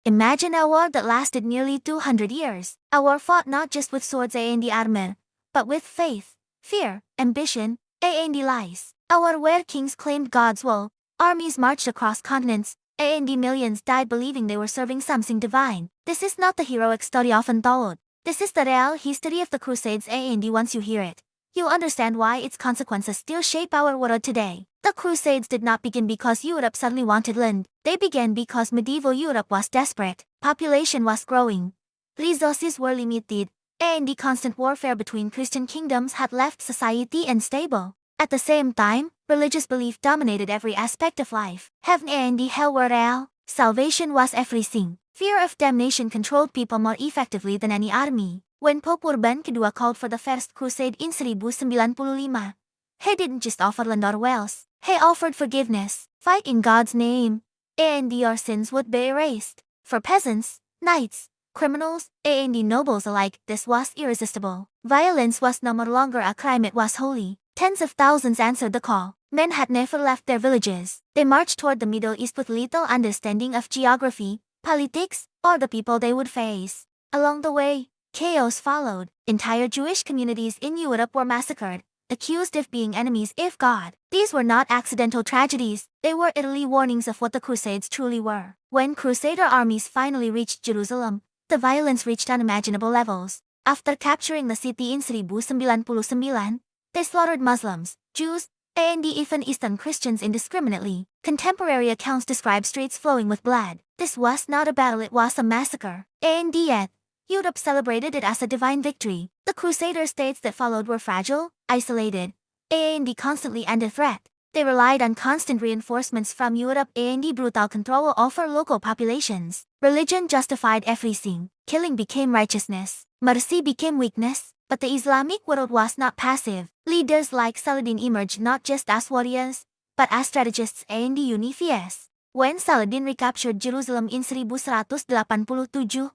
Imagine a war that lasted nearly 200 years. A war fought not just with swords and armor, but with faith, fear, ambition, and lies. A war where kings claimed God's will, armies marched across continents, and millions died believing they were serving something divine. This is not the heroic story often told. This is the real history of the Crusades, and once you hear it, you'll understand why its consequences still shape our world today. The Crusades did not begin because Europe suddenly wanted land. They began because medieval Europe was desperate, population was growing, resources were limited, and the constant warfare between Christian kingdoms had left society unstable. At the same time, religious belief dominated every aspect of life. Heaven and hell were real, salvation was everything. Fear of damnation controlled people more effectively than any army. When Pope Urban II called for the First Crusade in 1095, he didn't just offer land or wealth, he offered forgiveness. Fight in God's name, and your sins would be erased. For peasants, knights, criminals, and nobles alike, this was irresistible. Violence was no longer a crime, it was holy. Tens of thousands answered the call. Men had never left their villages. They marched toward the Middle East with little understanding of geography, politics, or the people they would face. Along the way, chaos followed. Entire Jewish communities in Europe were massacred, accused of being enemies of God. These were not accidental tragedies, they were early warnings of what the Crusades truly were. When Crusader armies finally reached Jerusalem, the violence reached unimaginable levels. After capturing the city in 1099, they slaughtered Muslims, Jews, and even Eastern Christians indiscriminately. Contemporary accounts describe streets flowing with blood. This was not a battle, it was a massacre. And yet, Europe celebrated it as a divine victory. The Crusader states that followed were fragile, isolated, and constantly under threat. They relied on constant reinforcements from Europe and brutal control over local populations. Religion justified everything. Killing became righteousness. Mercy became weakness. But the Islamic world was not passive. Leaders like Saladin emerged not just as warriors, but as strategists and unifiers. When Saladin recaptured Jerusalem in 1187,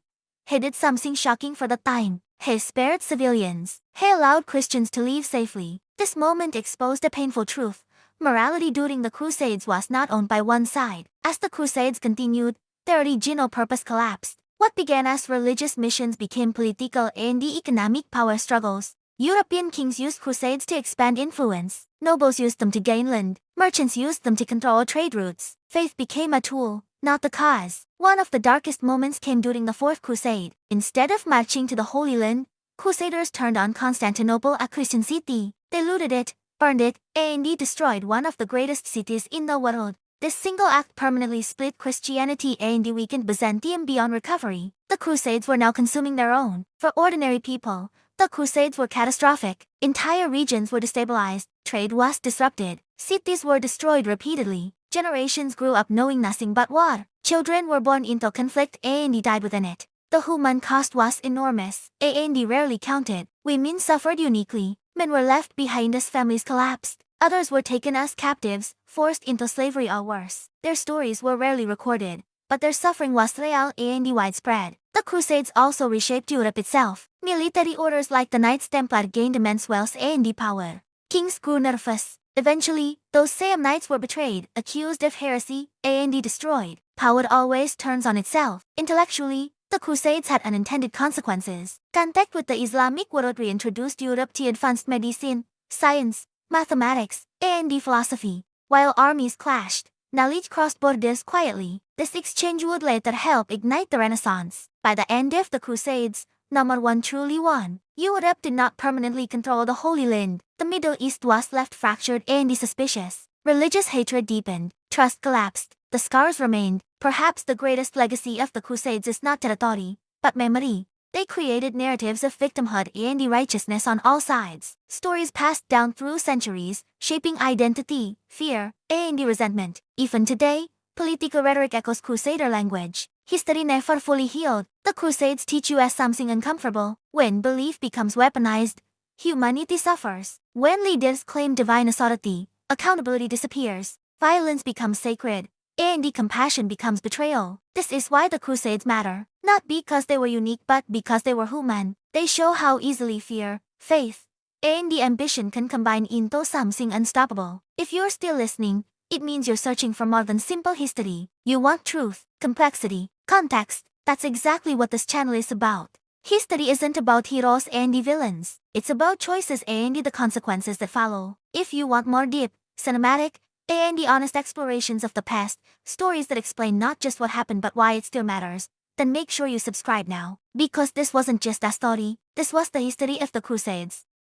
he did something shocking for the time. He spared civilians. He allowed Christians to live safely. This moment exposed a painful truth. Morality during the Crusades was not owned by one side. As the Crusades continued, their original purpose collapsed. What began as religious missions became political and economic power struggles. European kings used crusades to expand influence. Nobles used them to gain land. Merchants used them to control trade routes. Faith became a tool, not the cause. One of the darkest moments came during the Fourth Crusade. Instead of marching to the Holy Land, Crusaders turned on Constantinople, a Christian city. They looted it, burned it, and destroyed one of the greatest cities in the world. This single act permanently split Christianity and weakened Byzantium beyond recovery. The Crusades were now consuming their own. For ordinary people, the Crusades were catastrophic. Entire regions were destabilized, trade was disrupted, cities were destroyed repeatedly. Generations grew up knowing nothing but war. Children were born into conflict and died within it. The human cost was enormous, and rarely counted. Women suffered uniquely. Men were left behind as families collapsed. Others were taken as captives, forced into slavery or worse. Their stories were rarely recorded, but their suffering was real and widespread. The Crusades also reshaped Europe itself. Military orders like the Knights Templar gained immense wealth and power. Kings grew nervous. Eventually, those same knights were betrayed, accused of heresy, and destroyed. Power always turns on itself. Intellectually, the Crusades had unintended consequences. Contact with the Islamic world reintroduced Europe to advanced medicine, science, mathematics, and philosophy. While armies clashed, knowledge crossed borders quietly. This exchange would later help ignite the Renaissance. By the end of the Crusades, number one truly won. Europe did not permanently control the Holy Land. The Middle East was left fractured and suspicious. Religious hatred deepened. Trust collapsed. The scars remained. Perhaps the greatest legacy of the Crusades is not territory, but memory. They created narratives of victimhood and righteousness on all sides. Stories passed down through centuries, shaping identity, fear, and resentment. Even today, political rhetoric echoes Crusader language. History never fully healed. The Crusades teach you as something uncomfortable. When belief becomes weaponized, humanity suffers. When leaders claim divine authority, accountability disappears. Violence becomes sacred, and compassion becomes betrayal. This is why the Crusades matter. Not because they were unique but because they were human. They show how easily fear, faith, and ambition can combine into something unstoppable. If you're still listening, it means you're searching for more than simple history. You want truth, complexity, Context, that's exactly what this channel is about. History isn't about heroes and the villains. It's about choices and the consequences that follow. If you want more deep, cinematic, and the honest explorations of the past, stories that explain not just what happened but why it still matters, then make sure you subscribe now. Because this wasn't just a story, this was the history of the Crusades.